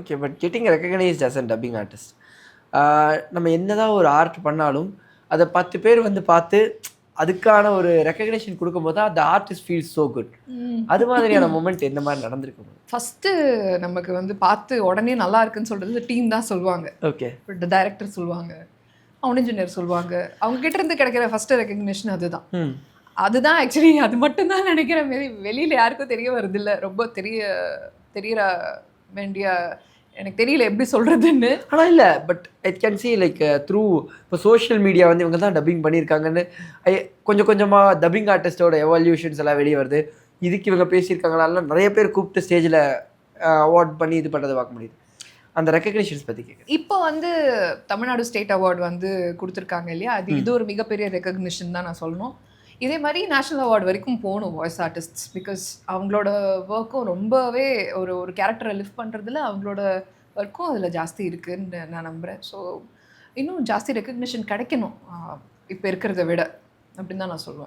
Okay. But getting recognised as a dubbing artist, நம்ம என்னதான் ஒரு ஆர்ட் பண்ணாலும் அதை 10 பேர் வந்து பார்த்து அதுக்கான ஒரு ரெகக்னேஷன் கொடுக்கும்போது தான் அந்த ஆர்டிஸ்ட் ஃபீல் ஸோ குட். அது மாதிரியான மூமெண்ட் எந்த மாதிரி நடந்திருக்கு? ஃபஸ்ட்டு நமக்கு வந்து பார்த்து உடனே நல்லா இருக்குன்னு சொல்கிறது டீம் தான் சொல்லுவாங்க. ஓகே. டைரக்டர் சொல்லுவாங்க, சவுண்ட் இன்ஜினியர் சொல்லுவாங்க. அவங்க கிட்ட இருந்து கிடைக்கிற ஃபஸ்ட்டு ரெகக்னேஷன் அதுதான். அதுதான் ஆக்சுவலி அது மட்டும்தான் நினைக்கிற மாரி வெளியில் யாருக்கும் தெரிய வருதில்லை. ரொம்ப தெரியற வேண்டிய எனக்கு தெரியல எப்படி சொல்கிறதுன்னு. ஆனால் இல்லை, but I can see like through இப்போ சோஷியல் மீடியா வந்து இவங்க தான் டப்பிங் பண்ணியிருக்காங்கன்னு கொஞ்சம் கொஞ்சமாக டப்பிங் ஆர்டிஸ்டோட எவால்யூஷன்ஸ் எல்லாம் வெளியே வருது. இதுக்கு இவங்க பேசியிருக்காங்களாம் நிறைய பேர் கூப்பிட்டு ஸ்டேஜில் அவார்ட் பண்ணி இது பண்ணுறதை பார்க்க முடியுது. அந்த ரெக்கக்னிஷன்ஸ் பற்றி கேட்குறேன். இப்போ வந்து தமிழ்நாடு ஸ்டேட் அவார்டு வந்து கொடுத்துருக்காங்க இல்லையா, அது இது ஒரு மிகப்பெரிய ரெக்கக்னிஷன் தான் நான் சொல்லணும். இதே மாதிரி நேஷ்னல் அவார்டு வரைக்கும் போகணும் வாய்ஸ் ஆர்டிஸ்ட்ஸ். பிகாஸ் அவங்களோட ஒர்க்கும் ரொம்பவே ஒரு கேரக்டரை லிஃப்ட் பண்ணுறதுல அவங்களோட ஒர்க்கும் அதில் ஜாஸ்தி இருக்குதுன்னு நான் நம்புகிறேன். ஸோ இன்னும் ஜாஸ்தி ரெக்கக்னிஷன் கிடைக்கணும் இப்போ இருக்கிறத விட அப்படின்னு தான் நான் சொல்லுவேன்.